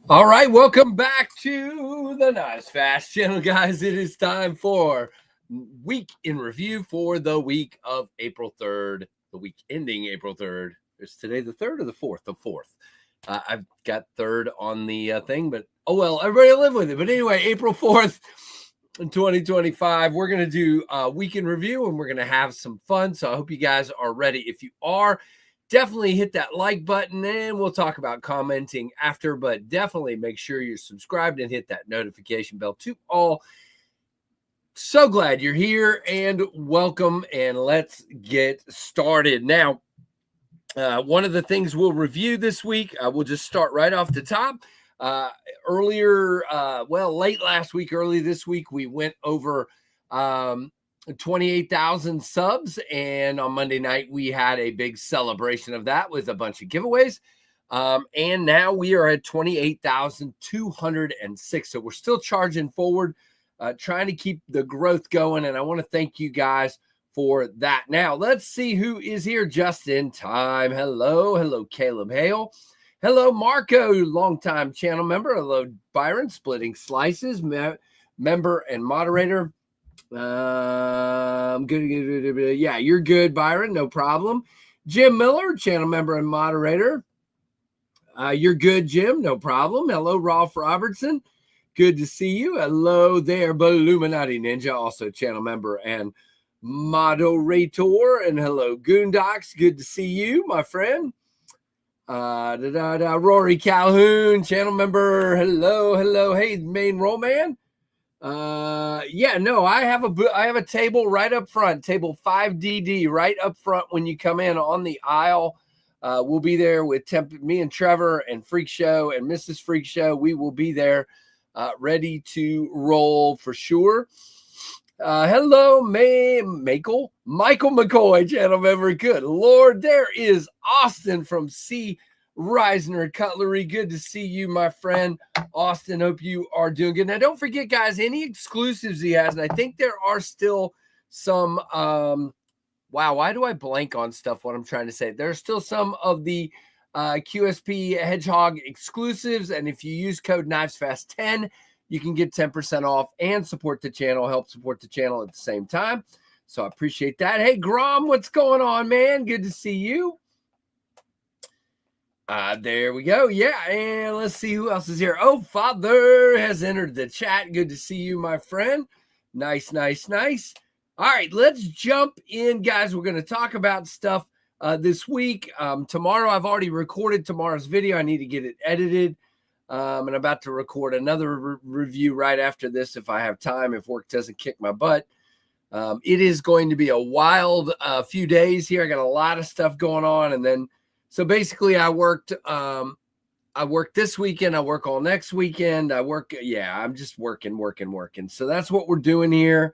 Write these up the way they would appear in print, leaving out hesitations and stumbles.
All right, welcome back to the Knives Fast channel, guys. It is time for week in review for the week of April 3rd, the week ending April 3rd. Is today the 3rd or the 4th? The 4th. I've got 3rd on the thing, but oh well, everybody live with it. But anyway, April 4th, 2025, we're going to do a week in review and we're going to have some fun. So I hope you guys are ready. If you are, definitely hit that like button and we'll talk about commenting after, but definitely make sure you're subscribed and hit that notification bell to all. So glad you're here and welcome, and let's get started. Now, one of the things we'll review this week, we'll just start right off the top. Late last week, early this week, we went over 28,000 subs, and on Monday night we had a big celebration of that with a bunch of giveaways, and now we are at 28,206, so we're still charging forward, trying to keep the growth going, and I want to thank you guys for that. Now let's see who is here just in time. Hello Caleb Hale, hello Marco, longtime channel member, hello Byron, Splitting Slices, member and moderator. Good. Yeah, you're good, Byron. No problem. Jim Miller, channel member and moderator. You're good, Jim. No problem. Hello, Rolf Robertson. Good to see you. Hello there, Illuminati Ninja, also channel member and moderator. And hello, Goondocs. Good to see you, my friend. Rory Calhoun, channel member. Hello. Hey, main roll man. I have a table right up front, table 5DD right up front when you come in on the aisle. We'll be there with me and Trevor and Freak Show and Mrs. Freak Show. We will be there ready to roll for sure. Hello, Michael McCoy, channel member. Good Lord, there is Austin from C. Reisner Cutlery. Good to see you, my friend. Austin, hope you are doing good. Now, don't forget, guys, any exclusives he has, and I think there are still some, wow, why do I blank on stuff, what I'm trying to say? There's still some of the QSP Hedgehog exclusives, and if you use code KnivesFast10, you can get 10% off and support the channel, help support the channel at the same time. So I appreciate that. Hey, Grom, what's going on, man? Good to see you. There we go. Yeah, and let's see who else is here. Oh, Father has entered the chat. Good to see you, my friend. Nice. All right, let's jump in, guys. We're going to talk about stuff this week. Tomorrow, I've already recorded tomorrow's video. I need to get it edited. And I'm about to record another review right after this if I have time, if work doesn't kick my butt. It is going to be a wild few days here. I got a lot of stuff going on, and then so basically, I worked this weekend. I work all next weekend. I'm just working. So that's what we're doing here.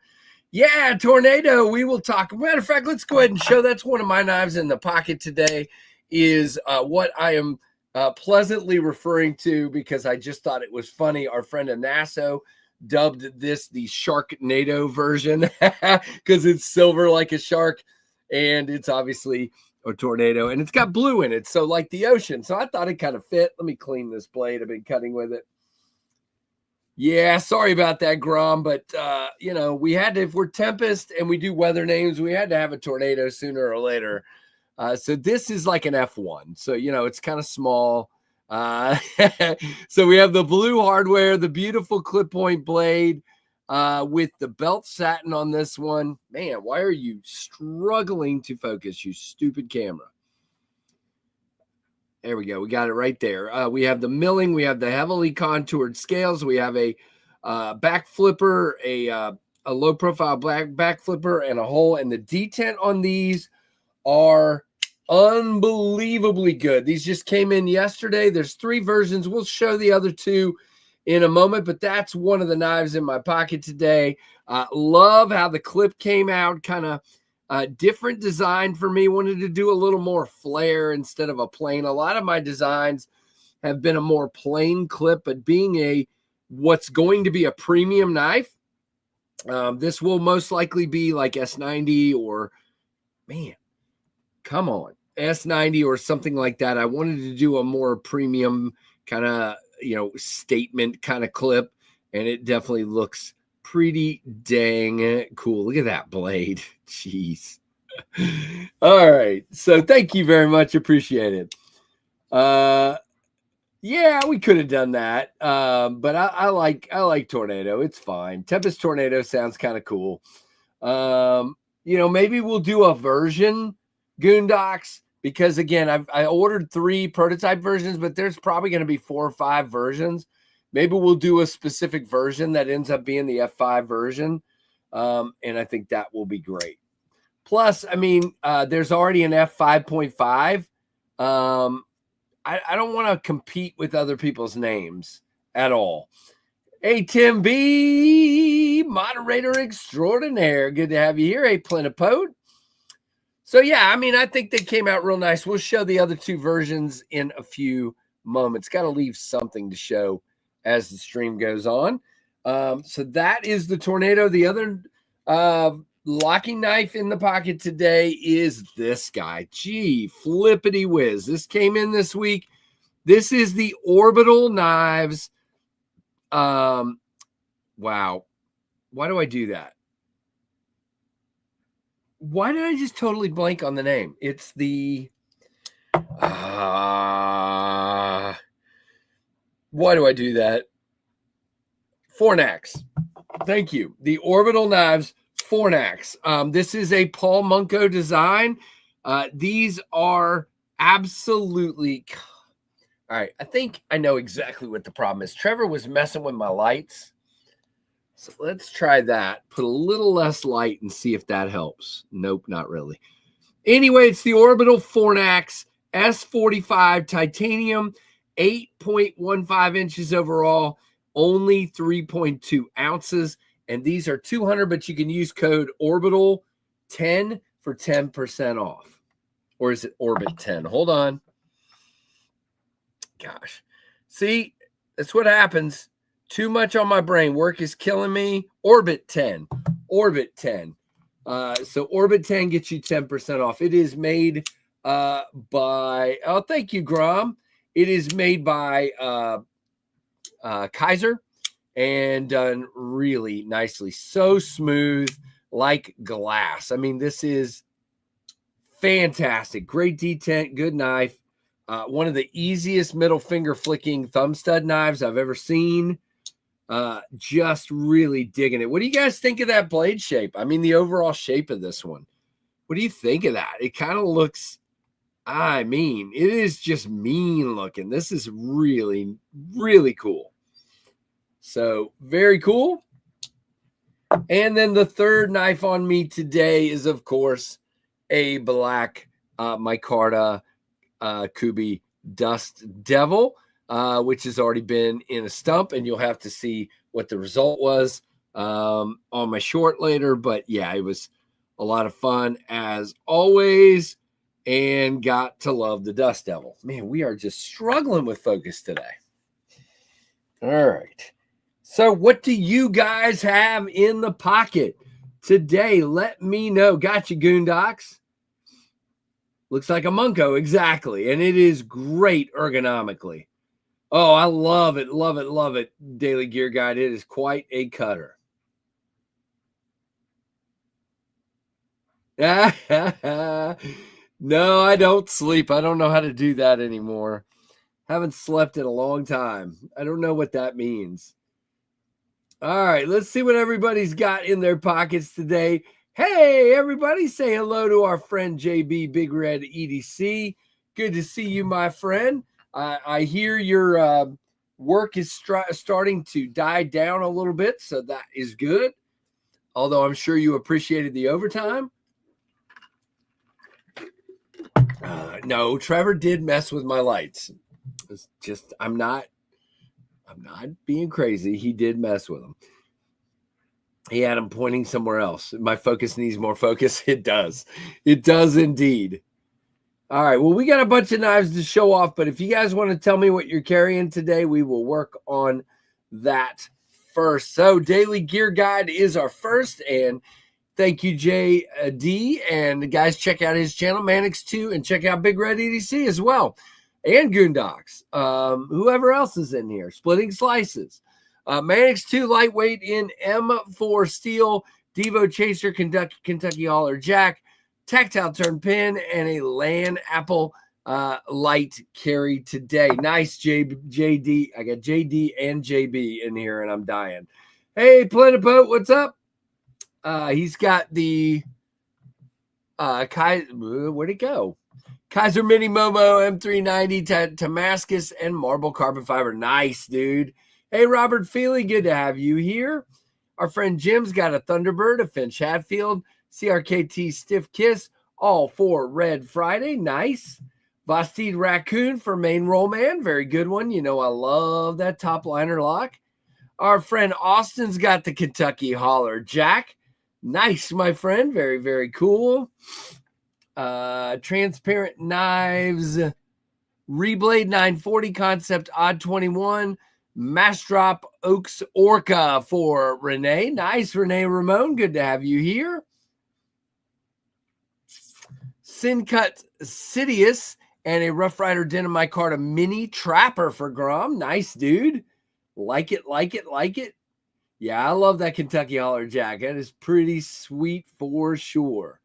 Yeah, Tornado. We will talk. Matter of fact, let's go ahead and show. That's one of my knives in the pocket today. Is what I am pleasantly referring to because I just thought it was funny. Our friend Anasso dubbed this the Sharknado version because it's silver like a shark, and it's obviously a tornado, and it's got blue in it, so like the ocean. So I thought it kind of fit. Let me clean this blade. I've been cutting with it. Yeah, sorry about that, Grom, but we had to, if we're Tempest and we do weather names, we had to have a tornado sooner or later. So this is like an F1, so it's kind of small. So we have the blue hardware, the beautiful clip point blade, with the belt satin on this one. Man, why are you struggling to focus, you stupid camera? There we go. We got it right there. We have the milling. We have the heavily contoured scales. We have a back flipper, a low profile back flipper, and a hole. And the detent on these are unbelievably good. These just came in yesterday. There's 3 versions. We'll show the other 2 in a moment, but that's one of the knives in my pocket today. Love how the clip came out, kind of different design for me. Wanted to do a little more flair instead of a plain. A lot of my designs have been a more plain clip, but being what's going to be a premium knife, this will most likely be like S90 or, man, come on, S90 or something like that. I wanted to do a more premium kind of, statement kind of clip, and it definitely looks pretty dang cool. Look at that blade. Jeez. All right. So thank you very much. Appreciate it. Yeah, we could have done that. But I like Tornado. It's fine. Tempest Tornado sounds kind of cool. Maybe we'll do a version, Goondocks, because again, I ordered 3 prototype versions, but there's probably going to be 4 or 5 versions. Maybe we'll do a specific version that ends up being the F5 version. And I think that will be great. Plus, I mean, there's already an F5.5. I don't want to compete with other people's names at all. Hey, Tim B, moderator extraordinaire. Good to have you here. Hey, Plenipote. So, yeah, I mean, I think they came out real nice. We'll show the other 2 versions in a few moments. Got to leave something to show as the stream goes on. So that is the Tornado. The other locking knife in the pocket today is this guy. Gee, flippity whiz. This came in this week. This is the Orbital Knives. Wow. Why do I do that? Why did I just totally blank on the name? It's the why do I do that? Fornax. Thank you. The Orbital Knives Fornax. This is a Paul Munko design. These are absolutely... All right, I think I know exactly what the problem is. Trevor was messing with my lights. So let's try that. Put a little less light and see if that helps. Nope, not really. Anyway, it's the Orbital Fornax S45 titanium, 8.15 inches overall, only 3.2 ounces. And these are 200, but you can use code Orbital10 for 10% off. Or is it Orbit 10? Hold on. Gosh. See, that's what happens. Too much on my brain. Work is killing me. Orbit 10. Orbit 10. So Orbit 10 gets you 10% off. It is made by, oh, thank you, Grom. It is made by Kaiser and done really nicely. So smooth, like glass. I mean, this is fantastic. Great detent, good knife. One of the easiest middle finger flicking thumb stud knives I've ever seen. Just really digging it. What do you guys think of that blade shape? I mean, the overall shape of this one. What do you think of that? It kind of looks, I mean, it is just mean looking. This is really, really cool. So very cool. And then the third knife on me today is, of course, a black micarta Kubi Dust Devil, which has already been in a stump, and you'll have to see what the result was on my short later. But yeah, it was a lot of fun as always, and got to love the Dust Devil. Man, we are just struggling with focus today. All right. So what do you guys have in the pocket today? Let me know. Got you, Goondocks. Looks like a Munko, exactly. And it is great ergonomically. Oh, I love it, love it, love it. Daily Gear Guide. It is quite a cutter. No, I don't sleep. I don't know how to do that anymore. Haven't slept in a long time. I don't know what that means. All right, let's see what everybody's got in their pockets today. Hey, everybody, say hello to our friend JB Big Red EDC. Good to see you, my friend. I hear your work is starting to die down a little bit, so that is good. Although I'm sure you appreciated the overtime. No, Trevor did mess with my lights. It's just I'm not being crazy. He did mess with them. He had them pointing somewhere else. My focus needs more focus. It does. It does indeed. All right. Well, we got a bunch of knives to show off, but if you guys want to tell me what you're carrying today, we will work on that first. So, Daily Gear Guide is our first, and thank you, JD. And guys, check out his channel, Manix2, and check out Big Red EDC as well, and Goondocks. Whoever else is in here, Splitting Slices. Manix2 lightweight in M4 steel, Devo Chaser, Kentucky Hauler Jack, tactile turn pin, and a Land Apple light carry today. Nice, JD. I got JD and JB in here, and I'm dying. Hey, Plenipote, what's up? He's got the where'd it go? Kaiser Mini Momo M390 Damascus and marble carbon fiber. Nice, dude. Hey, Robert Feely, good to have you here. Our friend Jim's got a Thunderbird, a Finch Hatfield, CRKT Stiff Kiss, all for Red Friday. Nice. Vastid Raccoon for Main Roll Man. Very good one. You know, I love that top liner lock. Our friend Austin's got the Kentucky Hauler Jack. Nice, my friend. Very, very cool. Transparent Knives, Reblade 940 Concept Odd 21, Mass Drop Oaks Orca for Renee. Nice, Renee Ramon. Good to have you here. Sincut Sidious and a Rough Rider Denim Micarta Mini Trapper for Grom. Nice, dude. Like it, like it, like it. Yeah, I love that Kentucky Hauler Jack. That is pretty sweet for sure.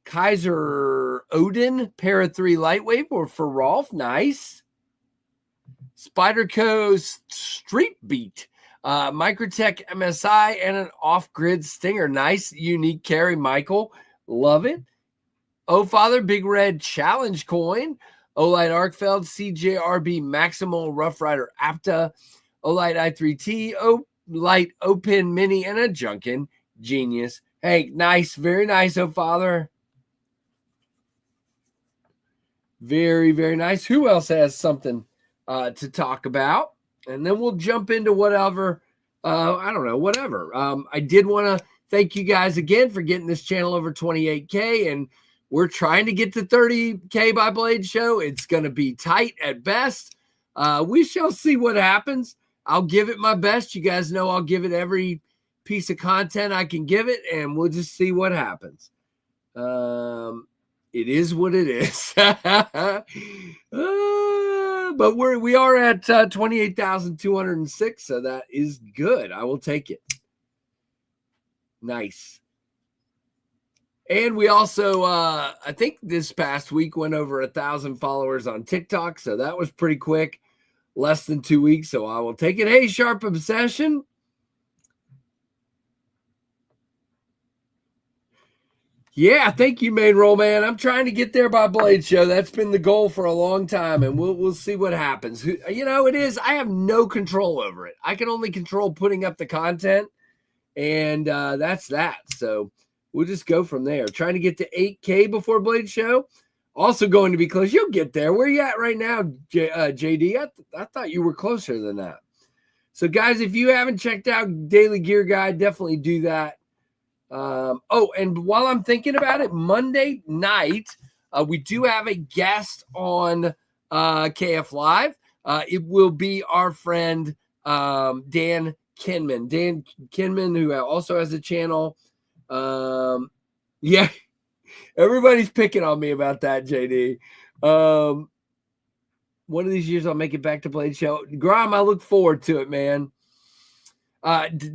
Kaiser Odin, Para 3 Lightweight for Rolf. Nice. Spyderco Street Beat, Microtech MSI, and an off-grid Stinger. Nice, unique carry, Michael. Love it. Oh, Father, Big Red Challenge Coin. Olight Arkfeld, CJRB Maximal Rough Rider Apta, Olight i3T, Olight Open Mini, and a Junkin Genius. Hey, nice, very nice, oh, Father. Very, very nice. Who else has something to talk about? And then we'll jump into whatever, I don't know, whatever. I did want to thank you guys again for getting this channel over 28K, and we're trying to get to 30K by Blade Show. It's going to be tight at best. We shall see what happens. I'll give it my best. You guys know I'll give it every piece of content I can give it, and we'll just see what happens. It is what it is. But we are at 28,206, so that is good. I will take it. Nice. And we also, I think this past week went over 1,000 followers on TikTok, so that was pretty quick. Less than 2 weeks, so I will take it. Hey, Sharp Obsession. Yeah, thank you, Main Roll Man. I'm trying to get there by Blade Show. That's been the goal for a long time, and we'll see what happens. You know, it is. I have no control over it. I can only control putting up the content, and that's that. So we'll just go from there. Trying to get to 8K before Blade Show. Also going to be close. You'll get there. Where are you at right now, JD? I thought you were closer than that. So, guys, if you haven't checked out Daily Gear Guide, definitely do that. Oh, and while I'm thinking about it, Monday night, we do have a guest on KF Live. It will be our friend Dan Kinman. Dan Kinman, who also has a channel. Yeah, everybody's picking on me about that, JD. One of these years I'll make it back to Blade Show. Grom, I look forward to it, man.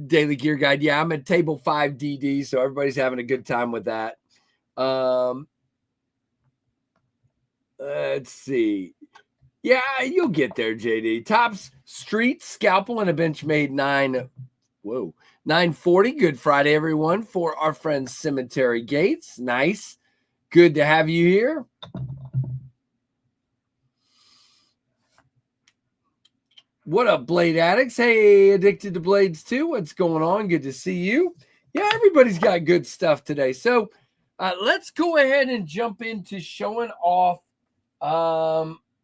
Daily Gear Guide. Yeah, I'm at table 5 DD, so everybody's having a good time with that. Let's see. Yeah, you'll get there, JD. Tops Street Scalpel and a Benchmade 940. Good Friday, everyone, for our friend Cemetery Gates. Nice. Good to have you here. What up, Blade Addicts? Hey, Addicted to Blades too. What's going on? Good to see you. Yeah, everybody's got good stuff today. So let's go ahead and jump into showing off.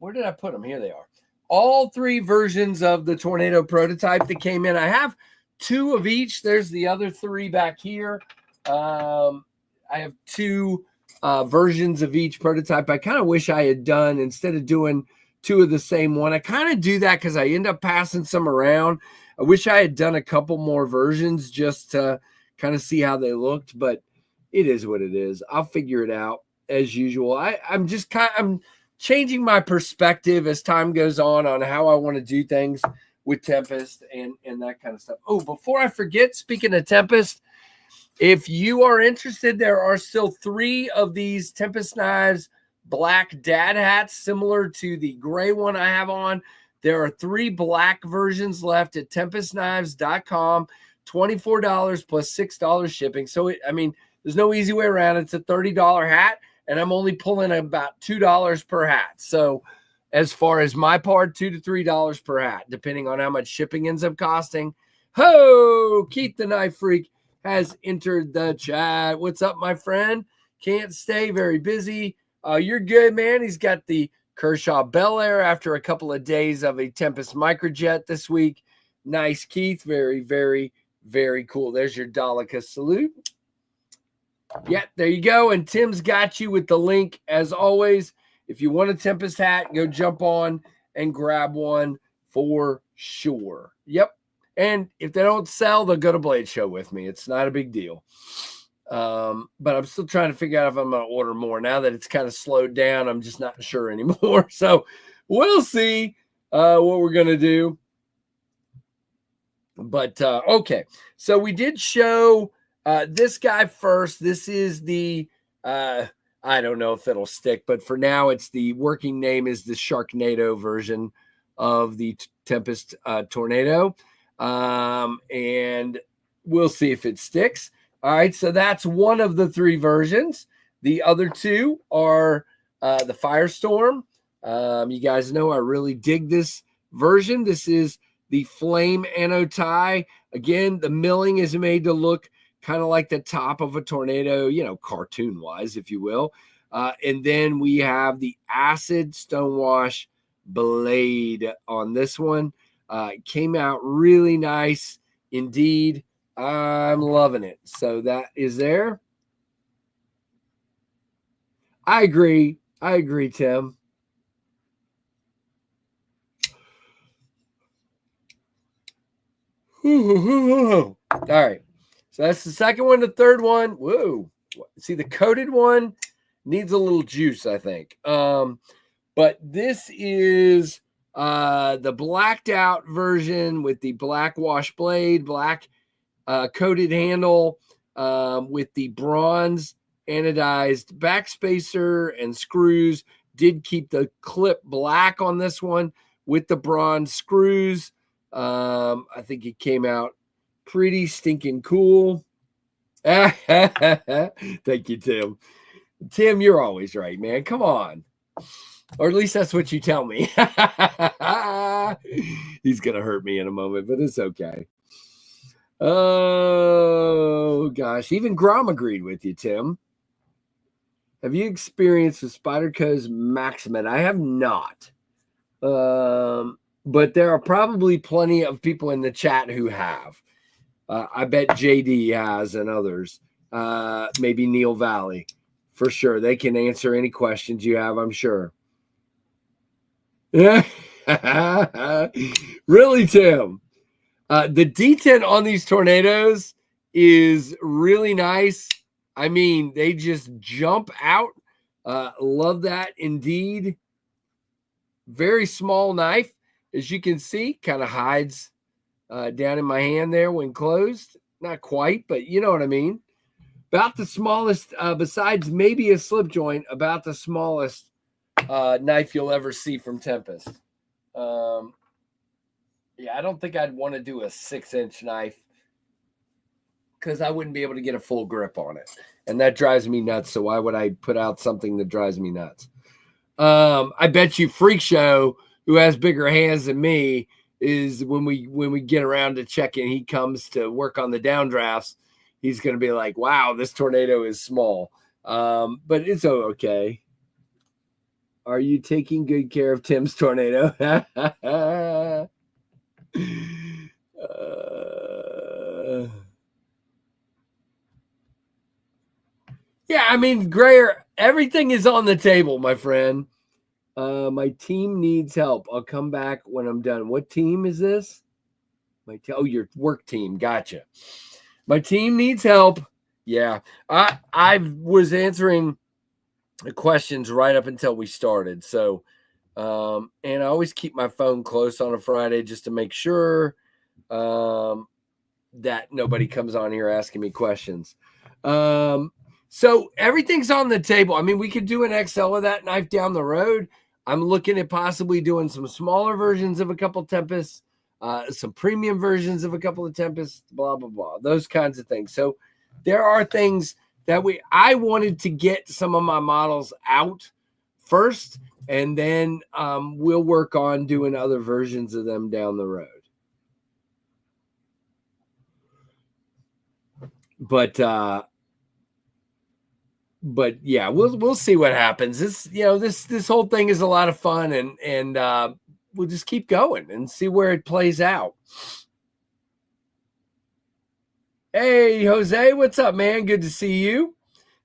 Where did I put them? Here they are. All three versions of the Tornado prototype that came in. I have two of each. There's the other three back here. I have two versions of each prototype. I kind of wish I had done, instead of doing two of the same one, I kind of do that because I end up passing some around. I wish I had done a couple more versions just to kind of see how they looked, but it is what it is. I'll figure it out as usual. I'm changing my perspective as time goes on how I want to do things with Tempest and that kind of stuff. Oh, before I forget, speaking of Tempest, if you are interested, there are still 3 of these Tempest knives black dad hats, similar to the gray one I have on. There are 3 black versions left at tempestknives.com, $24 plus $6 shipping. So, there's no easy way around it. It's a $30 hat, and I'm only pulling about $2 per hat. So, as far as my part, $2 to $3 per hat, depending on how much shipping ends up costing. Ho! Keith the Knife Freak has entered the chat. What's up, my friend? Can't stay, very busy. You're good, man. He's got the Kershaw Bel Air after a couple of days of a Tempest Microjet this week. Nice, Keith. Very, very, very cool. There's your Daleka salute. Yeah, there you go. And Tim's got you with the link, as always. If you want a Tempest hat, go jump on and grab one for sure. Yep. And if they don't sell, they'll go to Blade Show with me. It's not a big deal. But I'm still trying to figure out if I'm going to order more. Now that it's kind of slowed down, I'm just not sure anymore. So we'll see what we're going to do. But okay. So we did show this guy first. This is the, I don't know if it'll stick, but for now, it's the working name is the Sharknado version of the Tempest Tornado. And we'll see if it sticks. All right, so that's one of the 3 versions. The other 2 are the Firestorm. You guys know I really dig this version. This is the Flame Anno tie. Again, the milling is made to look kind of like the top of a tornado, cartoon-wise, if you will. And then we have the Acid Stonewash blade on this one. It came out really nice indeed. I'm loving it. So that is there. I agree, Tim. All right. So that's the second one. The third one. Whoa. See, the coated one needs a little juice, I think. But this is the blacked out version with the black wash blade, black coated handle with the bronze anodized backspacer and screws. Did keep the clip black on this one with the bronze screws. I think it came out pretty stinking cool. Thank you, Tim. Tim, you're always right, man. Come on. Or at least that's what you tell me. He's going to hurt me in a moment, but it's okay. Oh, gosh. Even Grom agreed with you, Tim. Have you experienced the Spyderco's Maximin? I have not. But there are probably plenty of people in the chat who have. I bet JD has and others. Maybe Neil Valley. For sure. They can answer any questions you have, I'm sure. Really, Tim? The detent on these tornadoes is really nice. I mean, they just jump out. Love that indeed. Very small knife, as you can see, kind of hides down in my hand there when closed. Not quite, but you know what I mean. About the smallest, besides maybe a slip joint, about the smallest knife you'll ever see from Tempest. Yeah, I don't think I'd want to do a 6-inch knife because I wouldn't be able to get a full grip on it. And that drives me nuts. So why would I put out something that drives me nuts? I bet you Freak Show, who has bigger hands than me, is when we get around to checking, he comes to work on the downdrafts. He's going to be like, wow, this tornado is small. But it's okay. Are you taking good care of Tim's tornado? Yeah, I mean, Grayer, everything is on the table, my friend. My team needs help. I'll come back when I'm done. What team is this? Your work team. Gotcha. My team needs help. Yeah, I was answering the questions right up until we started. So, and I always keep my phone close on a Friday just to make sure that nobody comes on here asking me questions. So everything's on the table. I mean, we could do an XL of that knife down the road. I'm looking at possibly doing some smaller versions of a couple Tempests, some premium versions of a couple of Tempests, blah, blah, blah, those kinds of things. So there are things that I wanted to get some of my models out first, and then we'll work on doing other versions of them down the road. But yeah, we'll see what happens. This whole thing is a lot of fun, and we'll just keep going and see where it plays out. Hey, Jose, what's up, man? Good to see you.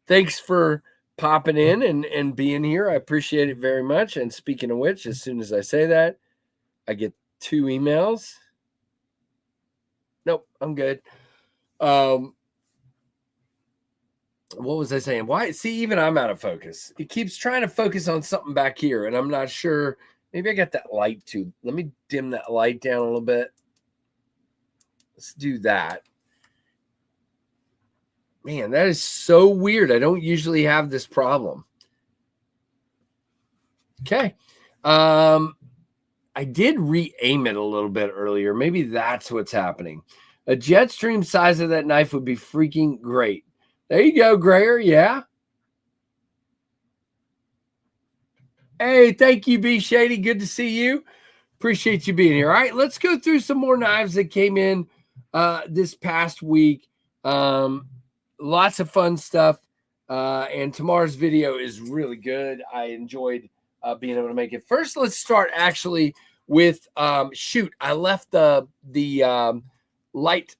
Thanks for popping in and being here. I appreciate it very much. And speaking of which, as soon as I say that, I get 2 emails. Nope, I'm good. What was I saying? Why? See, even I'm out of focus. It keeps trying to focus on something back here, and I'm not sure. Maybe I got that light too. Let me dim that light down a little bit. Let's do that. Man, that is so weird. I don't usually have this problem. Okay. I did re-aim it a little bit earlier. Maybe that's what's happening. A jet stream size of that knife would be freaking great. There you go, Grayer. Yeah. Hey, thank you, B Shady. Good to see you. Appreciate you being here. All right, let's go through some more knives that came in this past week. Lots of fun stuff. And tomorrow's video is really good. I enjoyed being able to make it. First, let's start actually with shoot. I left the light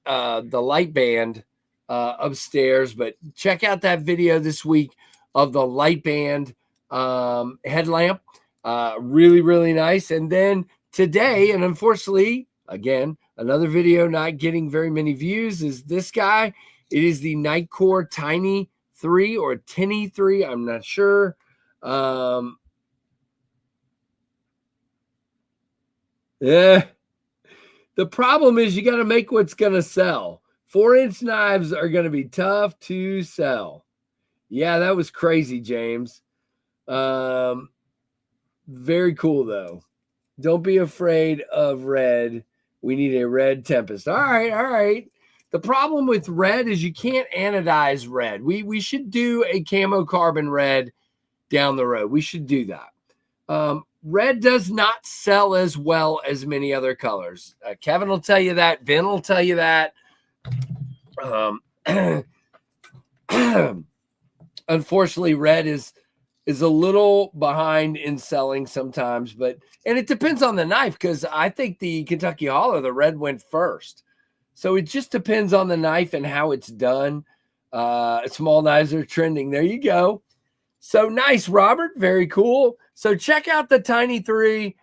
band upstairs, but check out that video this week of the light band headlamp. Really, really nice. And then today, and unfortunately, again, another video not getting very many views is this guy. It is the Nightcore Tiny 3 or Tinny 3. I'm not sure. Yeah. The problem is you got to make what's going to sell. 4-inch knives are going to be tough to sell. Yeah, that was crazy, James. Very cool, though. Don't be afraid of red. We need a red Tempest. All right. The problem with red is you can't anodize red. We should do a camo carbon red down the road. We should do that. Red does not sell as well as many other colors. Kevin will tell you that. Ben will tell you that. Unfortunately, red is a little behind in selling sometimes, and it depends on the knife, because I think the Kentucky Hauler, the red went first. So it just depends on the knife and how it's done. Small knives are trending. There you go. So nice, Robert. Very cool. So check out the Tiny 3.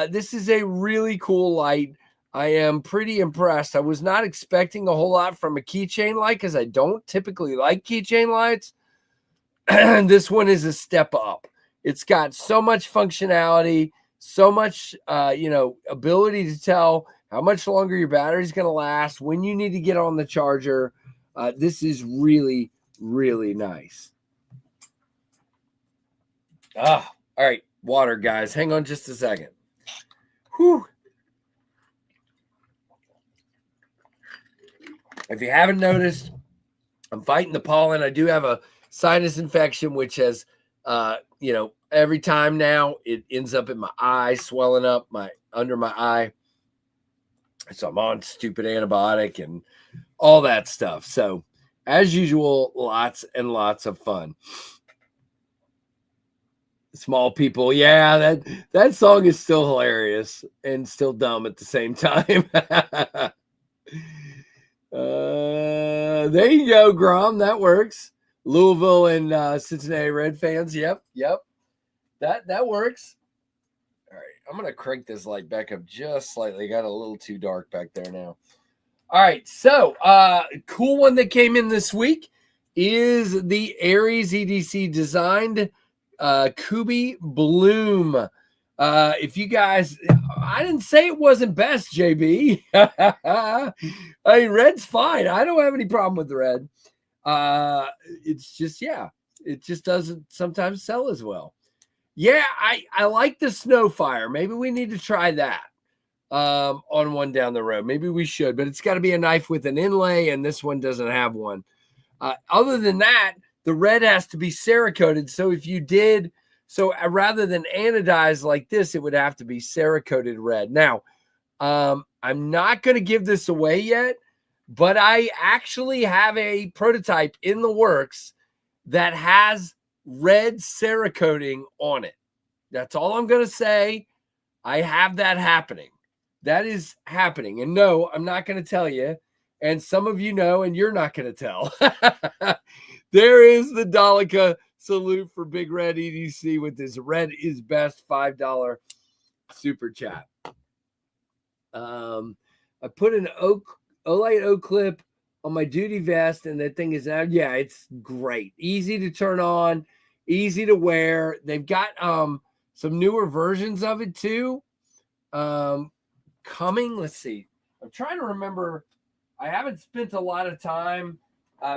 This is a really cool light. I am pretty impressed. I was not expecting a whole lot from a keychain light because I don't typically like keychain lights. This one is a step up. It's got so much functionality, so much, ability to tell how much longer your battery is going to last, when you need to get on the charger. This is really, really nice. All right. Water, guys. Hang on just a second. Whew. If you haven't noticed, I'm fighting the pollen. I do have a sinus infection, which has, every time now it ends up in my eye, swelling up under my eye. So I'm on stupid antibiotic and all that stuff. So as usual, lots and lots of fun. Small people. Yeah, that song is still hilarious and still dumb at the same time. There you go, Grom. That works. Louisville and Cincinnati Red fans. Yep. That works. All right, I'm gonna crank this light back up just slightly. Got a little too dark back there now. All right, so cool one that came in this week is the Aries EDC designed Kubi Bloom. If you guys, I didn't say it wasn't best, JB. I mean, red's fine. I don't have any problem with the red. It's just, yeah, it just doesn't sometimes sell as well. Yeah, I like the Snowfire. Maybe we need to try that on one down the road. Maybe we should, but it's got to be a knife with an inlay, and this one doesn't have one. Other than that, the red has to be Cerakoted. So if you did, rather than anodized like this, it would have to be Cerakoted red. Now, I'm not going to give this away yet, but I actually have a prototype in the works that has red Cerakoting on it. That's all I'm going to say. I have that happening. That is happening. And no, I'm not going to tell you. And some of you know, and you're not going to tell. There is the Dalika salute for Big Red EDC with this red is best $5 super chat. I put an Olight oak clip on my duty vest, and that thing is out. Yeah, it's great. Easy to turn on, easy to wear. They've got some newer versions of it too. Coming, let's see. I'm trying to remember. I haven't spent a lot of time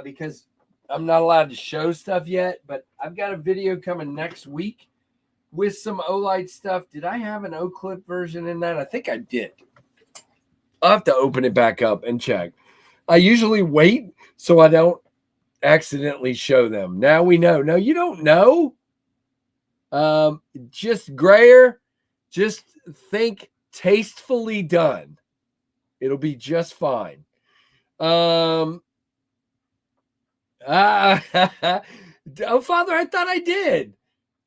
because I'm not allowed to show stuff yet, but I've got a video coming next week with some Olight stuff. Did I have an O-clip version in that? I think I did. I'll have to open it back up and check. I usually wait so I don't accidentally show them. Now we know. No, you don't know. Just grayer. Just think tastefully done. It'll be just fine. Oh, Father, I thought I did.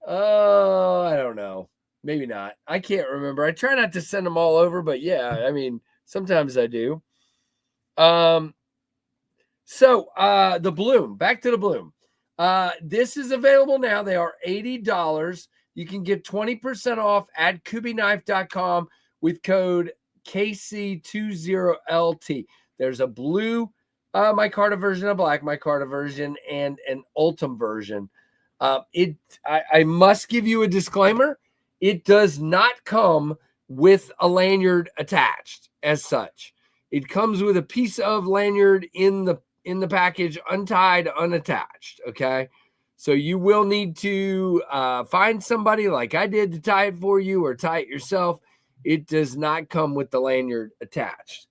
Oh, I don't know. Maybe not. I can't remember. I try not to send them all over, but yeah, I mean, sometimes I do. So the Bloom, back to the Bloom. This is available now. They are $80. You can get 20% off at kubiknife.com with code KC20LT. There's a blue micarta version, a black micarta version, and an Ultim version. I must give you a disclaimer. It does not come with a lanyard attached as such. It comes with a piece of lanyard in the package, untied, unattached. Okay. So you will need to find somebody like I did to tie it for you or tie it yourself. It does not come with the lanyard attached.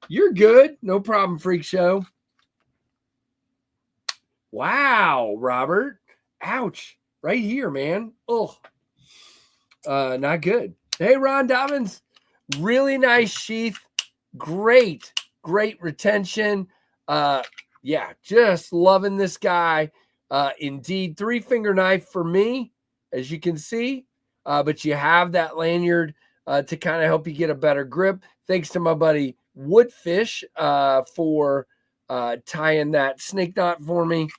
You're good. No problem, Freak Show. Wow, Robert. Ouch. Right here, man. Oh, not good. Hey, Ron Dobbins. Really nice sheath. Great retention. Yeah, just loving this guy. Indeed, 3-finger knife for me, as you can see. But you have that lanyard to kind of help you get a better grip. Thanks to my buddy Woodfish for tying that snake knot for me.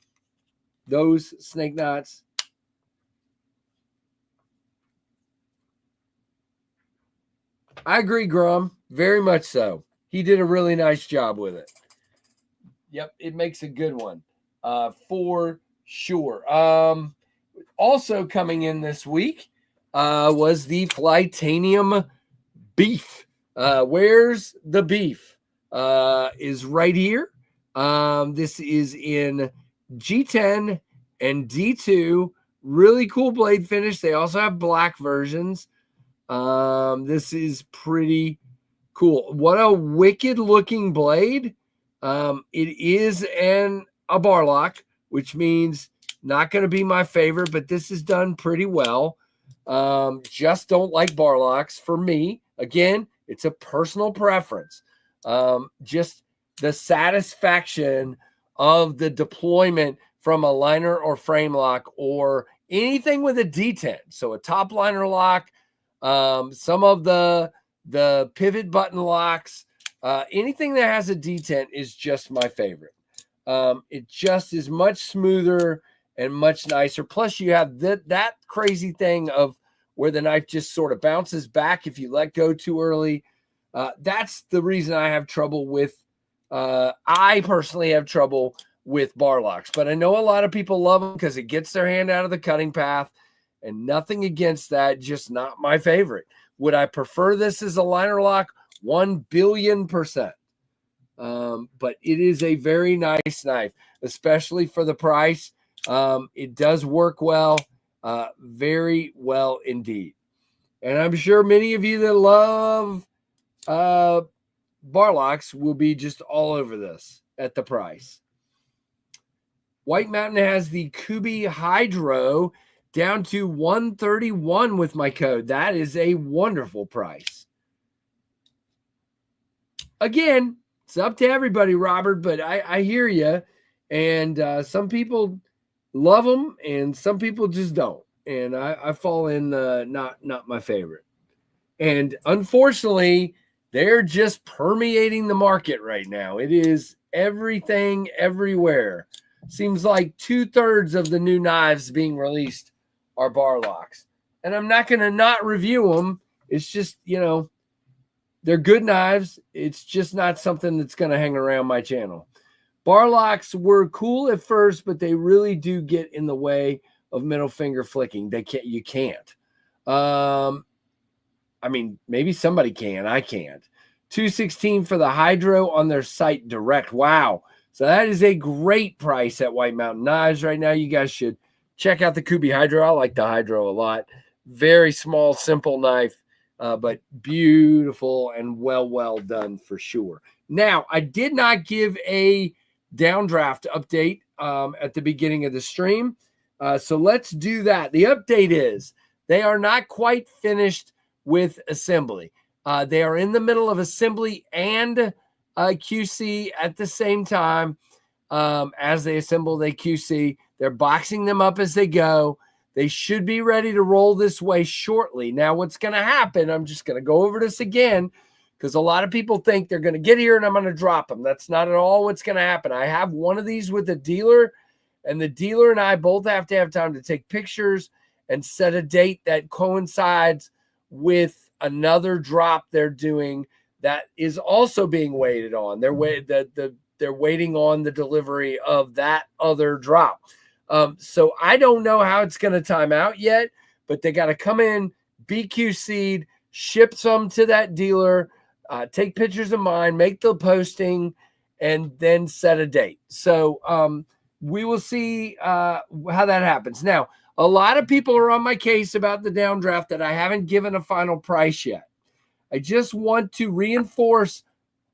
Those snake knots. I agree, Grum. Very much so. He did a really nice job with it. Yep, it makes a good one for sure. Also coming in this week was the Flytanium beef. Where's the beef? Is right here. This is in G10 and D2. Really cool blade finish. They also have black versions. This is pretty cool. What a wicked looking blade. It is a bar lock, which means not going to be my favorite, but this is done pretty well. Just don't like bar locks for me. Again, It's a personal preference. Just the satisfaction of the deployment from a liner or frame lock or anything with a detent. So a top liner lock, some of the pivot button locks, anything that has a detent is just my favorite. It just is much smoother and much nicer. Plus you have that crazy thing of where the knife just sort of bounces back if you let go too early. That's the reason I have trouble with, I personally have trouble with bar locks, but I know a lot of people love them because it gets their hand out of the cutting path, and nothing against that, just not my favorite. Would I prefer this as a liner lock? 1,000,000,000%. But it is a very nice knife, especially for the price. It does work well, very well indeed. And I'm sure many of you that love bar locks will be just all over this at the price. White Mountain has the Kubi Hydro down to $131 with my code. That is a wonderful price. Again, it's up to everybody, Robert, but I hear you. And some people love them and some people just don't. And I fall in not my favorite. And unfortunately, they're just permeating the market right now. It is everything everywhere. Seems like 2/3 of the new knives being released are bar locks. And I'm not going to not review them. It's just, they're good knives. It's just not something that's going to hang around my channel. Bar locks were cool at first, but they really do get in the way of middle finger flicking. You can't. I mean, maybe somebody can. I can't. $216 for the Hydro on their site direct. Wow. So that is a great price at White Mountain Knives right now. You guys should check out the Kubi Hydro. I like the Hydro a lot. Very small, simple knife, but beautiful and well done for sure. Now, I did not give a downdraft update at the beginning of the stream. So let's do that. The update is they are not quite finished with assembly. They are in the middle of assembly and QC at the same time. As they assemble, they QC. They're boxing them up as they go. They should be ready to roll this way shortly. Now, what's going to happen, I'm just going to go over this again because a lot of people think they're going to get here and I'm going to drop them. That's not at all what's going to happen. I have one of these with the dealer, and the dealer and I both have to have time to take pictures and set a date that coincides with another drop they're doing that is also being waited on. They're waiting on the delivery of that other drop. So I don't know how it's going to time out yet, but they got to come in, be QC'd, ship some to that dealer, take pictures of mine, make the posting, and then set a date. So we will see how that happens. Now, a lot of people are on my case about the downdraft that I haven't given a final price yet. I just want to reinforce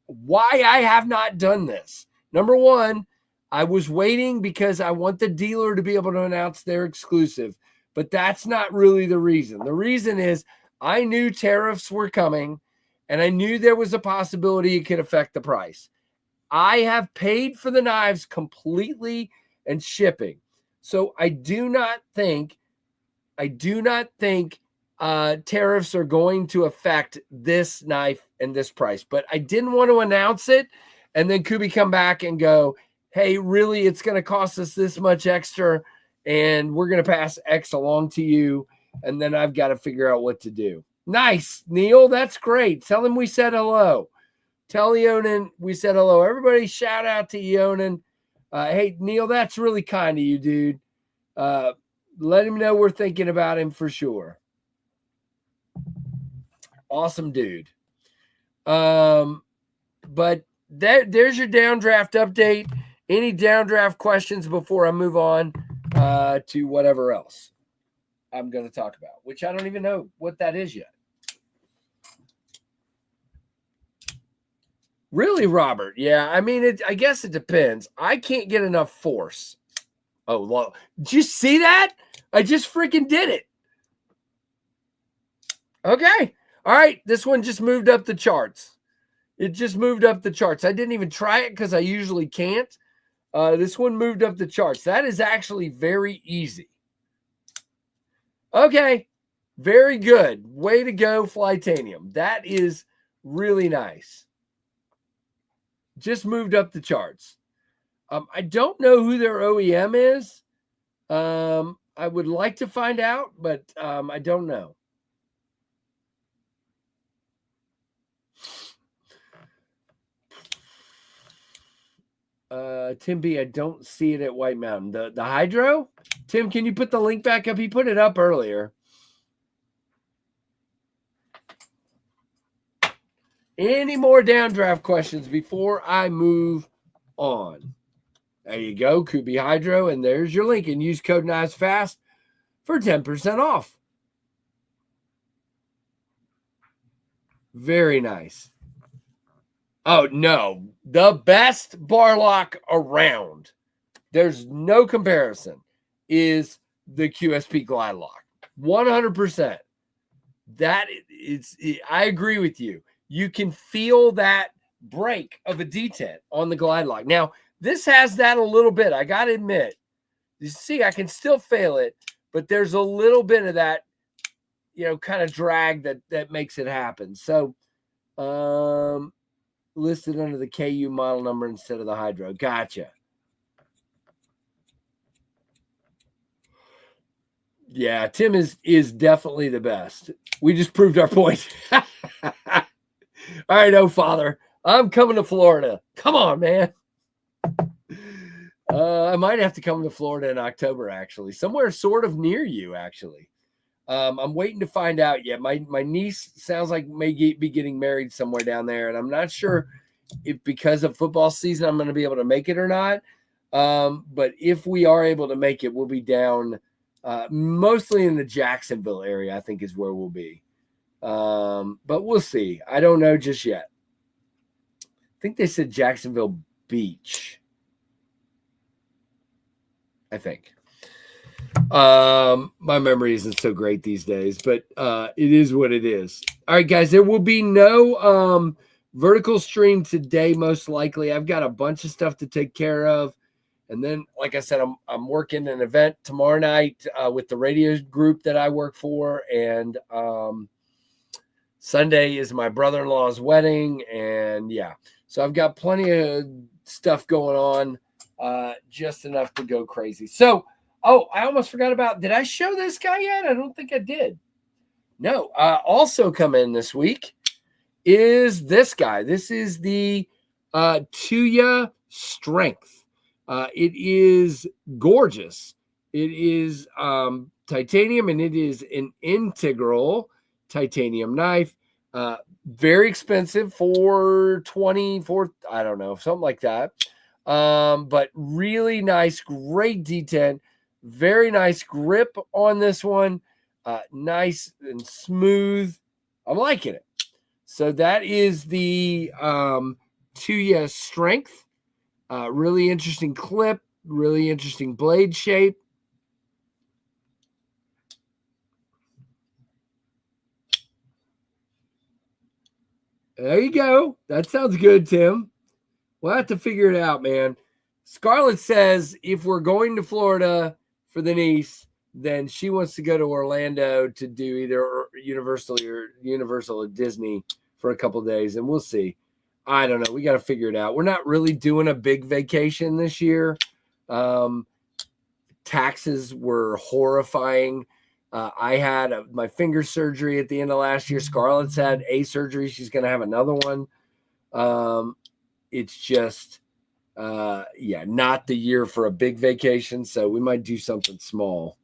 why I have not done this. Number one, I was waiting because I want the dealer to be able to announce their exclusive, but that's not really the reason. The reason is I knew tariffs were coming and I knew there was a possibility it could affect the price. I have paid for the knives completely and shipping. So I do not think tariffs are going to affect this knife and this price, but I didn't want to announce it and then Kubi come back and go, hey, really, it's going to cost us this much extra and we're going to pass X along to you. And then I've got to figure out what to do. Nice, Neil. That's great. Tell him we said hello. Tell Ionan we said hello. Everybody shout out to Ionan. Hey, Neil, that's really kind of you, dude. Let him know we're thinking about him for sure. Awesome dude. But there's your downdraft update. Any downdraft questions before I move on to whatever else I'm going to talk about, which I don't even know what that is yet. Really, Robert? Yeah, I mean, I guess it depends. I can't get enough force. Oh, well, did you see that? I just freaking did it. Okay. All right, this one just moved up the charts. It just moved up the charts. I didn't even try it because I usually can't. This one moved up the charts. That is actually very easy. Okay, very good. Way to go, Flytanium. That is really nice. Just moved up the charts. I don't know who their OEM is. I would like to find out, but I don't know. Tim B, I don't see it at White Mountain. The Hydro? Tim, can you put the link back up? He put it up earlier. Any more downdraft questions before I move on? There you go, Kubi Hydro, and there's your link. And use code NICEFAST for 10% off. Very nice. Oh, no. The best Barlock around, there's no comparison, is the QSP Glide Lock. 100%. That is, I agree with you. You can feel that break of a detent on the Glide Lock. Now, this has that a little bit. I got to admit. You see, I can still feel it, but there's a little bit of that, kind of drag that makes it happen. So, listed under the KU model number instead of the Hydro. Gotcha. Yeah, Tim is definitely the best. We just proved our point. All right, oh father, I'm coming to Florida. Come on, man. I might have to come to Florida in October, actually, somewhere sort of near you, actually. I'm waiting to find out yet. My niece sounds like may be getting married somewhere down there, and I'm not sure if because of football season I'm going to be able to make it or not. But if we are able to make it, we'll be down mostly in the Jacksonville area, I think is where we'll be. But we'll see. I don't know just yet. I think they said Jacksonville Beach. I think. My memory isn't so great these days, but it is what it is. All right, guys, there will be no vertical stream today, most likely. I've got a bunch of stuff to take care of. And then, like I said, I'm working an event tomorrow night with the radio group that I work for. And Sunday is my brother-in-law's wedding. And yeah, so I've got plenty of stuff going on, just enough to go crazy. So, I almost forgot about, did I show this guy yet? I don't think I did. No, also come in this week is this guy. This is the Tuya Strength. It is gorgeous. It is titanium, and it is an integral titanium knife. Very expensive for $24, I don't know, something like that. But really nice, great detent. Very nice grip on this one. Nice and smooth. I'm liking it. So that is the Tuya Strength. Really interesting clip. Really interesting blade shape. There you go. That sounds good, Tim. We'll have to figure it out, man. Scarlett says if we're going to Florida for the niece, then she wants to go to Orlando to do either Universal or Disney for a couple of days, and we'll see. I don't know. We got to figure it out. We're not really doing a big vacation this year. Taxes were horrifying. I had my finger surgery at the end of last year. Scarlett's had a surgery. She's going to have another one. It's just, not the year for a big vacation. So we might do something small.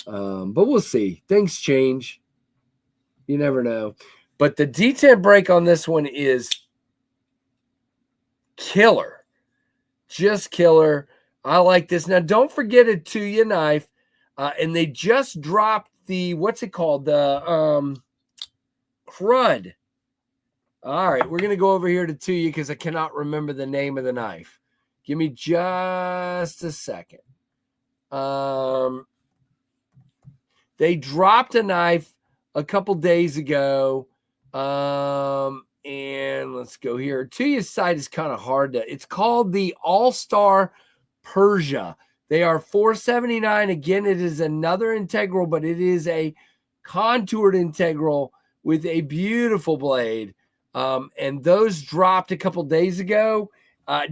But we'll see. Things change. You never know. But the detent break on this one is killer. Just killer. I like this. Now, don't forget a Tuya knife. And they just dropped the, what's it called? The crud. All right, we're going to go over here to Tuya because I cannot remember the name of the knife. Give me just a second. They dropped a knife a couple days ago And let's go here. Tuya's site is kind of hard to. It's called the All-Star Persia. They are $4.79. Again, it is another integral, but it is a contoured integral with a beautiful blade. And those dropped a couple days ago.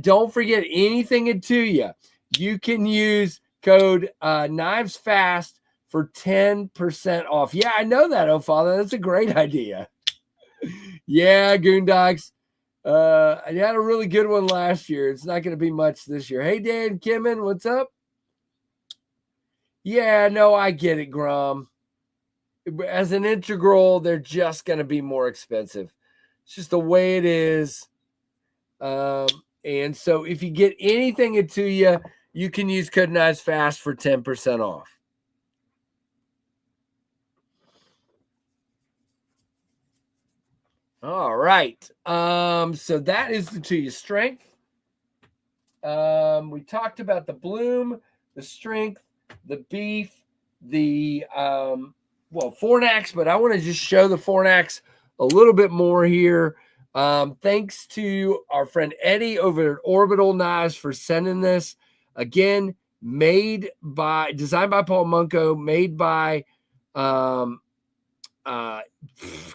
Don't forget anything at Tuya. You can use code KnivesFast for 10% off. Yeah, I know that, oh father. That's a great idea. Yeah, Goondogs. I had a really good one last year. It's not going to be much this year. Hey, Dan Kimmin, what's up? Yeah, no, I get it, Grom. As an integral, they're just going to be more expensive. It's just the way it is. And so if you get anything at Tuya, you can use code KnivesFast for 10% off. All right. So that is the Tuya strength. We talked about the bloom, the strength, the beef, the Fornax, but I want to just show the Fornax a little bit more here. Thanks to our friend Eddie over at Orbital Knives for sending this. Again, designed by Paul Munko, made by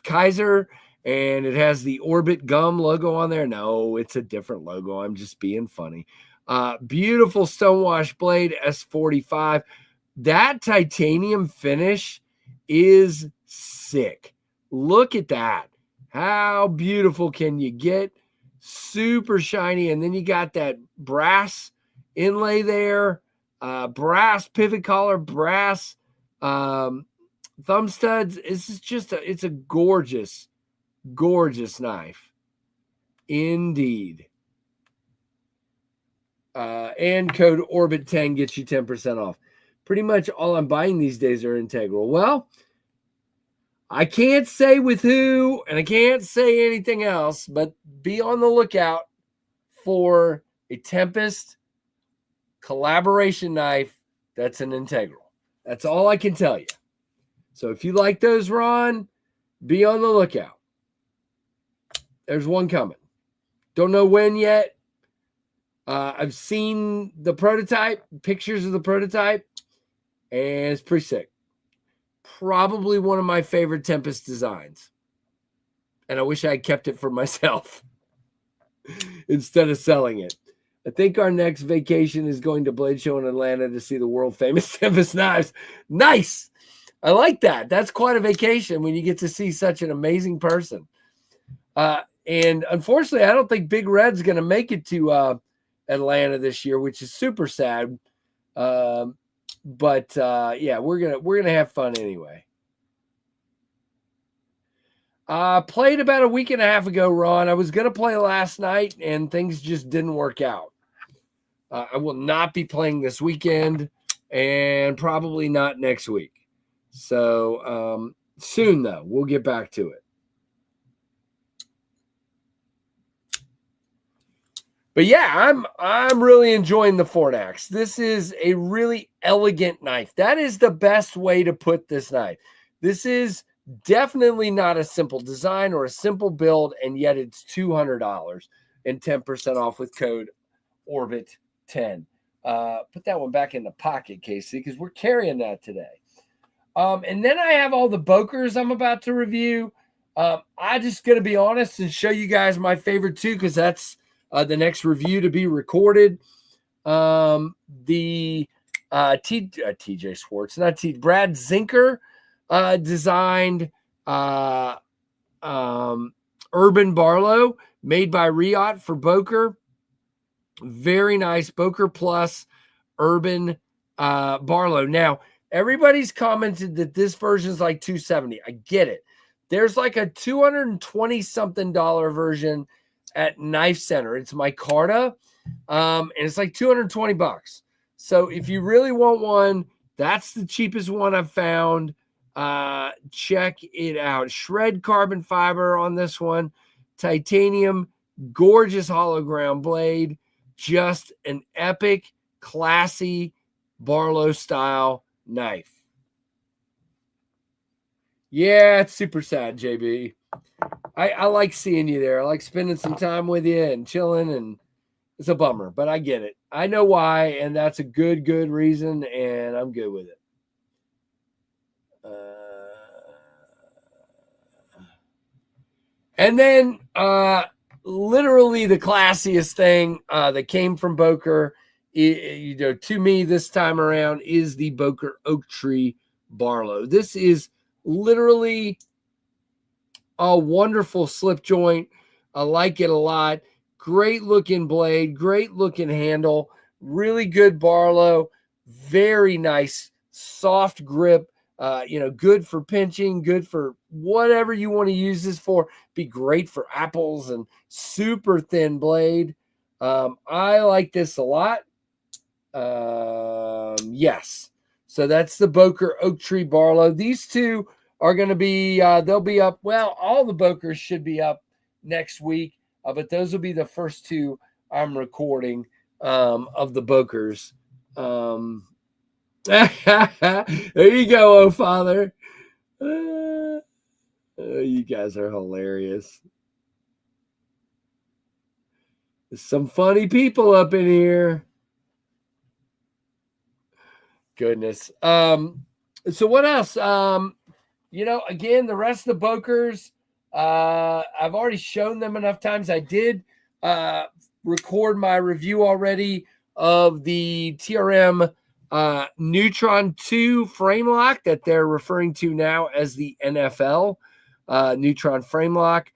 Kaiser, and it has the Orbit Gum logo on there. No, it's a different logo. I'm just being funny. Beautiful stonewash blade, S45. That titanium finish is sick. Look at that. How beautiful can you get? Super shiny. And then you got that brass inlay there, brass pivot collar, brass thumb studs. It's a gorgeous, gorgeous knife. Indeed. And code Orbit10 gets you 10% off. Pretty much all I'm buying these days are integral. Well, I can't say with who, and I can't say anything else, but be on the lookout for a Tempest collaboration knife that's an integral. That's all I can tell you. So if you like those, Ron, be on the lookout. There's one coming. Don't know when yet. I've seen the prototype, pictures of the prototype, and it's pretty sick. Probably one of my favorite Tempest designs. And I wish I had kept it for myself instead of selling it. I think our next vacation is going to Blade Show in Atlanta to see the world famous Tempest knives. Nice. I like that. That's quite a vacation when you get to see such an amazing person. And unfortunately, I don't think Big Red's going to make it to Atlanta this year, which is super sad. Yeah, we're gonna have fun anyway. Played about a week and a half ago, Ron. I was gonna play last night, and things just didn't work out. I will not be playing this weekend, and probably not next week. So soon, though, we'll get back to it. But yeah, I'm really enjoying the Fornax. This is a really elegant knife. That is the best way to put this knife. This is definitely not a simple design or a simple build, and yet it's $200 and 10% off with code Orbit10. Put that one back in the pocket, Casey, because we're carrying that today. And then I have all the Bokers I'm about to review. I'm just going to be honest and show you guys my favorite two, because that's the next review to be recorded. The TJ Schwartz, Brad Zinker designed Urban Barlow, made by Riot for Boker. Very nice Boker Plus Urban Barlow. Now, everybody's commented that this version is like $270. I get it. There's like a $220-something version at Knife Center. It's micarta, and it's like $220. So if you really want one, that's the cheapest one I've found. Check it out. Shred carbon fiber on this one. Titanium, gorgeous hollow ground blade. Just an epic, classy Barlow style knife. Yeah, it's super sad, JB. I like seeing you there. I like spending some time with you and chilling, and it's a bummer, but I get it. I know why, and that's a good reason, and I'm good with it. And then literally the classiest thing that came from Boker, to me this time around, is the Boker Oak Tree Barlow. This is literally a wonderful slip joint. I like it a lot. Great looking blade, great looking handle, really good Barlow, very nice, soft grip. Good for pinching, good for whatever you want to use this for. Be great for apples, and super thin blade. I like this a lot. Yes. So that's the Boker Oak Tree Barlow. These two are going to be, they'll be up. Well, all the Bokers should be up next week, but those will be the first two I'm recording of the Bokers. There you go, oh father. You guys are hilarious. There's some funny people up in here. Goodness. So what else? Again, the rest of the Bokers, I've already shown them enough times. I did record my review already of the TRM Neutron 2 frame lock that they're referring to now as the NFL Neutron frame lock.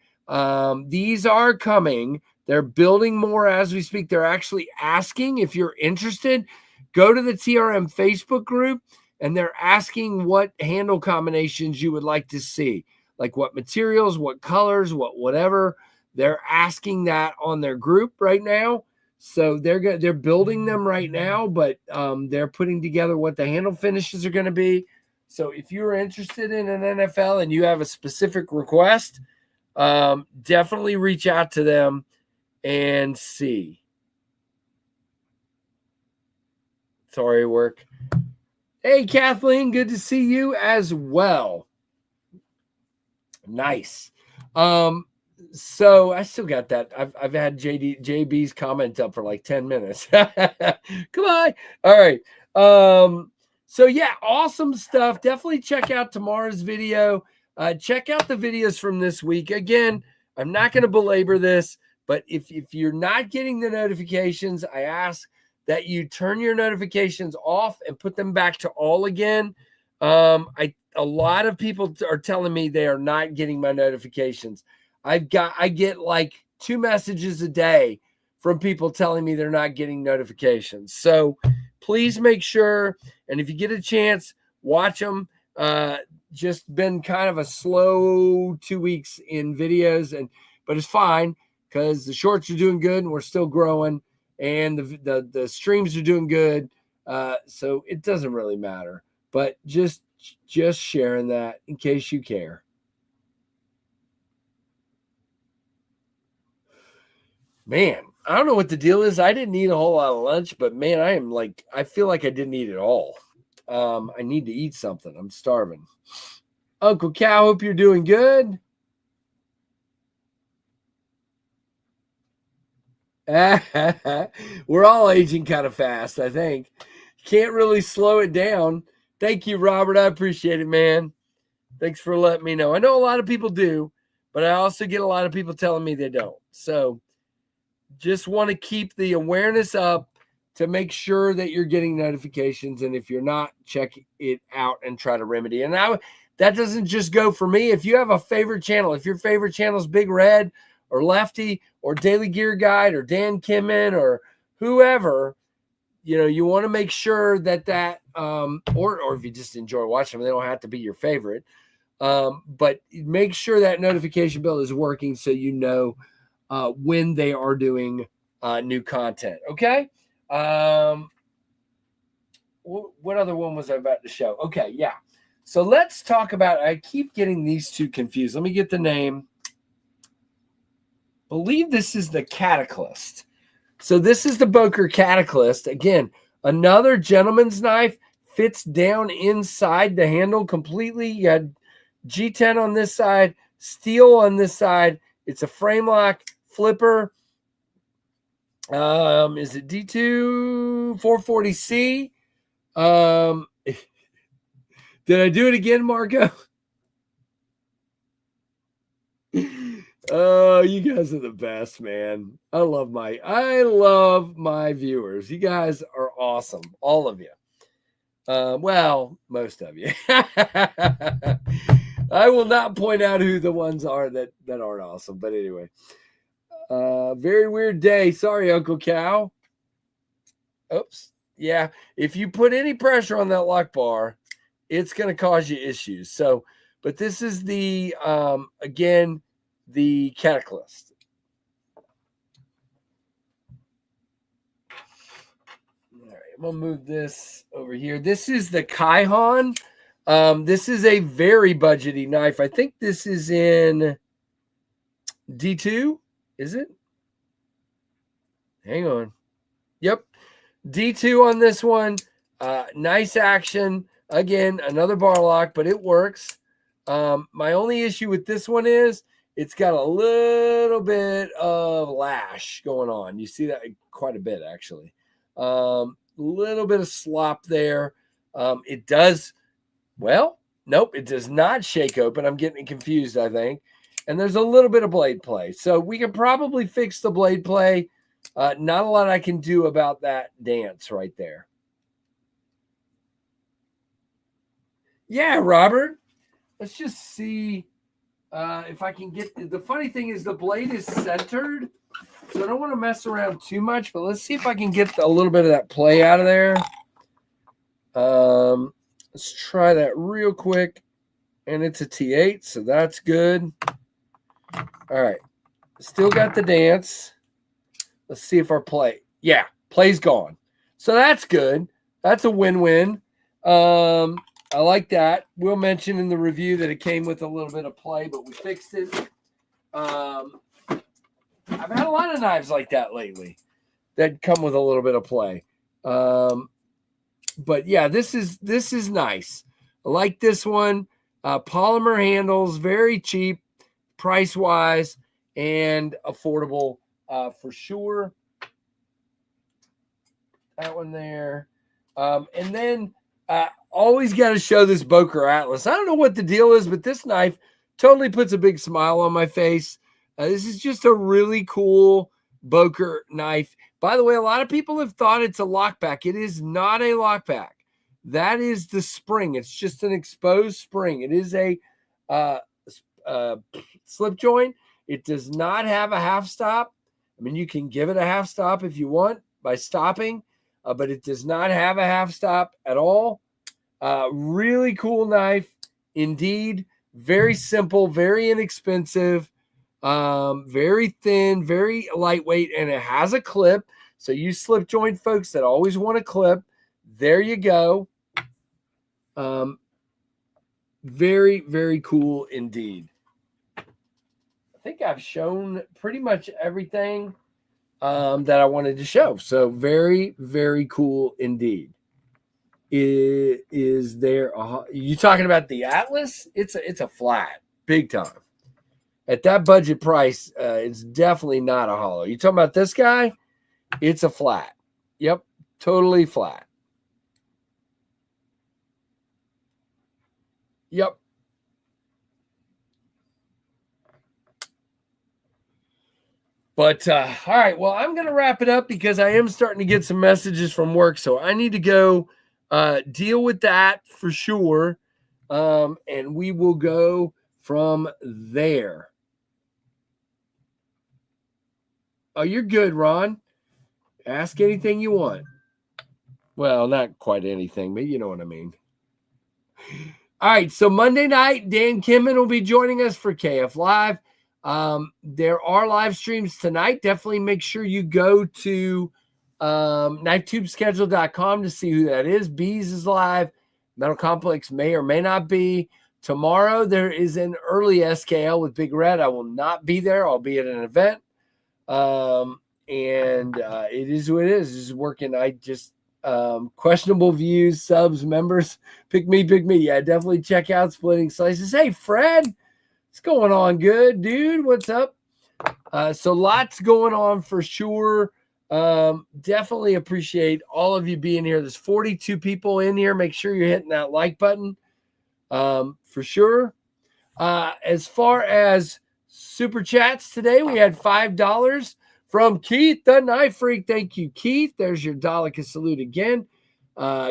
These are coming. They're building more as we speak. They're actually asking if you're interested. Go to the TRM Facebook group, and they're asking what handle combinations you would like to see, like what materials, what colors, whatever. They're asking that on their group right now. So they're building them right now, but they're putting together what the handle finishes are going to be. So if you're interested in an NFL and you have a specific request, definitely reach out to them and see. Sorry, work. Hey, Kathleen, good to see you as well. Nice. So I still got that. I've had JB's comment up for like 10 minutes. Come on. All right. So yeah, awesome stuff. Definitely check out tomorrow's video. Check out the videos from this week. Again, I'm not going to belabor this, but if you're not getting the notifications, I ask that you turn your notifications off and put them back to all again. A lot of people are telling me they are not getting my notifications. I get like 2 messages a day from people telling me they're not getting notifications. So please make sure, and if you get a chance, watch them. Just been kind of a slow 2 weeks in videos, but it's fine because the shorts are doing good and we're still growing, and the streams are doing good. So it doesn't really matter, but just sharing that in case you care. Man, I don't know what the deal is. I didn't eat a whole lot of lunch, but man, I feel like I didn't eat it all. I need to eat something. I'm starving. Uncle Cal, hope you're doing good. We're all aging kind of fast, I think. Can't really slow it down. Thank you, Robert. I appreciate it, man. Thanks for letting me know. I know a lot of people do, but I also get a lot of people telling me they don't. So just want to keep the awareness up to make sure that you're getting notifications. And if you're not, check it out and try to remedy. And that doesn't just go for me. If you have a favorite channel, if your favorite channel is Big Red or Lefty or Daily Gear Guide or Dan Kimmin or whoever, you want to make sure that or if you just enjoy watching them, they don't have to be your favorite. But make sure that notification bell is working so you know when they are doing new content. Okay. What other one was I about to show? Okay. Yeah. So let's talk about, I keep getting these two confused. Let me get the name. I believe this is the Cataclysm. So this is the Boker Cataclysm. Again, another gentleman's knife, fits down inside the handle completely. You had G10 on this side, steel on this side. It's a frame lock flipper. Is it D2 440C? Did I do it again, Marco? Oh, you guys are the best, man. I love my viewers. You guys are awesome. All of you. Well, most of you. I will not point out who the ones are that aren't awesome. But anyway. Very weird day. Sorry, Uncle Cow. Oops. Yeah. If you put any pressure on that lock bar, it's going to cause you issues. So, but this is the, again, the Cataclysm. All right, I'm going to move this over here. This is the Kaihan. This is a very budgety knife. I think this is in D2. Is it? Hang on. Yep. D2 on this one. Nice action. Again, another bar lock, but it works. My only issue with this one is it's got a little bit of lash going on. You see that quite a bit, actually. Little bit of slop there. It does, well, nope, it does not shake open. I'm getting confused, I think. And there's a little bit of blade play. So we can probably fix the blade play. Not a lot I can do about that dance right there. Yeah, Robert. Let's just see if I can get the funny thing is the blade is centered. So I don't want to mess around too much, but let's see if I can get a little bit of that play out of there. Let's try that real quick. And it's a T8, so that's good. All right. Still got the dance. Let's see if our play. Yeah, play's gone. So that's good. That's a win-win. I like that. We'll mention in the review that it came with a little bit of play, but we fixed it. I've had a lot of knives like that lately that come with a little bit of play. But yeah, this is nice. I like this one. Polymer handles, very cheap, price-wise, and affordable for sure. That one there. And then always got to show this Boker Atlas. I don't know what the deal is, but this knife totally puts a big smile on my face. This is just a really cool Boker knife. By the way, a lot of people have thought it's a lockback. It is not a lockback. That is the spring. It's just an exposed spring. It is a slip joint. It does not have a half stop. I mean, you can give it a half stop if you want by stopping, but it does not have a half stop at all. Really cool knife indeed. Very simple, very inexpensive, very thin, very lightweight, and it has a clip. So you slip joint folks that always want a clip, there you go. Very, very cool indeed. I think I've shown pretty much everything that I wanted to show. So very, very cool indeed. Is there you talking about the Atlas? It's a flat, big time. At that budget price, it's definitely not a hollow. You talking about this guy? It's a flat. Yep, totally flat. Yep. But all right, well, I'm going to wrap it up because I am starting to get some messages from work, so I need to go deal with that for sure, and we will go from there. Oh, you're good, Ron. Ask anything you want. Well, not quite anything, but you know what I mean. All right, so Monday night, Dan Kimman will be joining us for KF Live. There are live streams tonight. Definitely make sure you go to KnifeTubeSchedule.com to see who that is. Bees is live. Metal Complex may or may not be. Tomorrow, there is an early SKL with Big Red. I will not be there. I'll be at an event. It is what it is. It's working. I just questionable views, subs, members. Pick me. Yeah, definitely check out Splitting Slices. Hey, Fred. What's going on? Good, dude. What's up? So lots going on for sure. Definitely appreciate all of you being here. There's 42 people in here. Make sure you're hitting that like button for sure. As far as super chats today, we had $5 from Keith, the Knife Freak. Thank you, Keith. There's your Daleka salute again.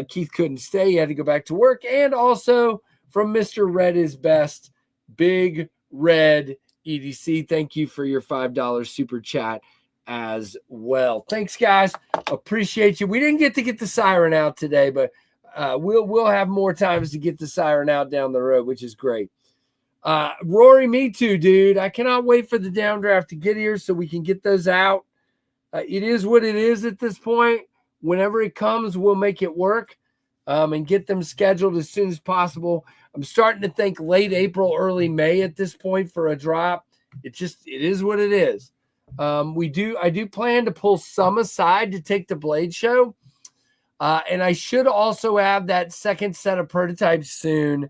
Keith couldn't stay. He had to go back to work. And also from Mr. Red is Best, Big Red EDC. Thank you for your $5 super chat as well. Thanks, guys. Appreciate you. We didn't get to get the siren out today, but we'll have more times to get the siren out down the road, which is great. Rory, me too, dude. I cannot wait for the downdraft to get here so we can get those out. It is what it is at this point. Whenever it comes, we'll make it work and get them scheduled as soon as possible. I'm starting to think late April, early May at this point for a drop. It is what it is. I do plan to pull some aside to take the blade show. And I should also have that second set of prototypes soon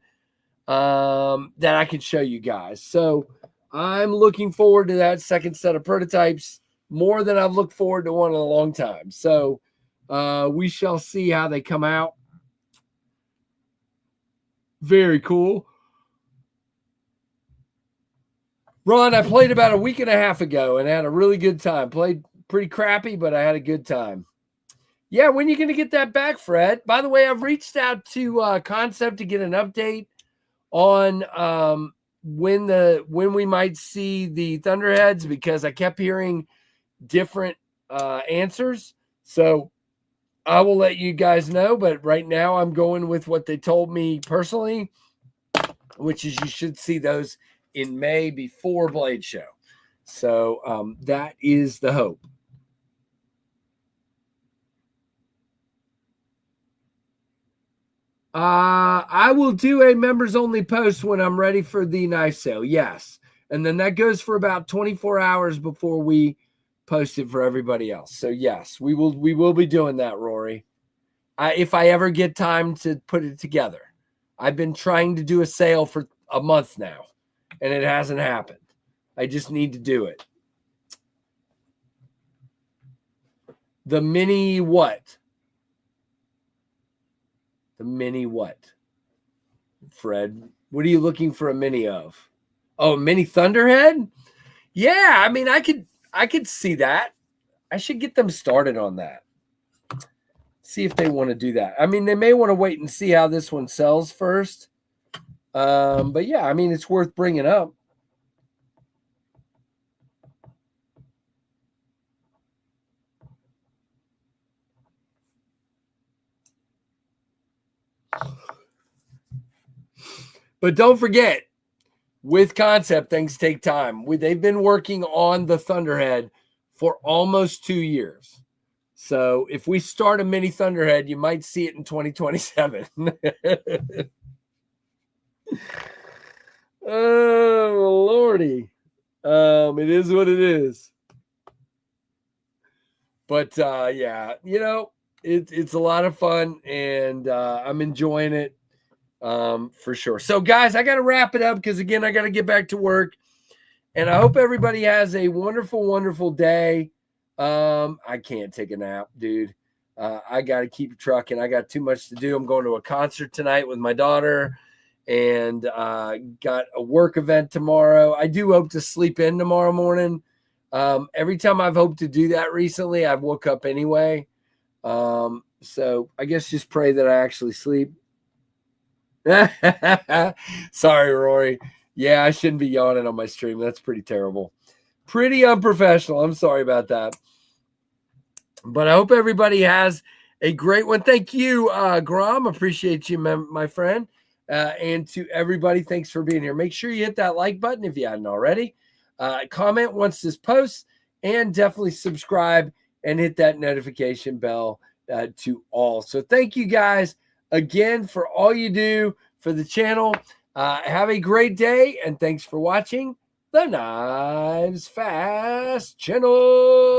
that I can show you guys. So I'm looking forward to that second set of prototypes more than I've looked forward to one in a long time. So we shall see how they come out. Very cool. Ron, I played about a week and a half ago and had a really good time. Played pretty crappy, but I had a good time. Yeah, when are you going to get that back, Fred? By the way, I've reached out to Concept to get an update on when we might see the Thunderheads, because I kept hearing different answers. So I will let you guys know, but right now I'm going with what they told me personally, which is you should see those in May before Blade Show. So that is the hope. I will do a members only post when I'm ready for the knife sale. Yes. And then that goes for about 24 hours before we post it for everybody else. So yes, we will be doing that, Rory. If I ever get time to put it together. I've been trying to do a sale for a month now, and it hasn't happened. I just need to do it. The mini what? The mini what? Fred, what are you looking for a mini of? Oh, mini Thunderhead? Yeah, I mean, I could see that. I should get them started on that. See if they want to do that. I mean, they may want to wait and see how this one sells first. But yeah, I mean, it's worth bringing up. But don't forget, with Concept, things take time. They've been working on the Thunderhead for almost 2 years. So if we start a mini Thunderhead, you might see it in 2027. Oh, Lordy. It is what it is. But yeah, you know, it's a lot of fun, and I'm enjoying it for sure. So guys, I got to wrap it up because again, I got to get back to work, and I hope everybody has a wonderful, wonderful day. I can't take a nap, dude. I got to keep trucking. I got too much to do. I'm going to a concert tonight with my daughter, and got a work event tomorrow. I do hope to sleep in tomorrow morning. Every time I've hoped to do that recently, I've woke up anyway. So I guess just pray that I actually sleep. Sorry, Rory. Yeah, I shouldn't be yawning on my stream. That's pretty terrible. Pretty unprofessional. I'm sorry about that. But I hope everybody has a great one. Thank you, Grom. Appreciate you, my friend. And to everybody, thanks for being here. Make sure you hit that like button if you hadn't already. Comment once this posts, and definitely subscribe and hit that notification bell to all. So thank you guys again for all you do for the channel. Have a great day, and thanks for watching the Knives Fast channel.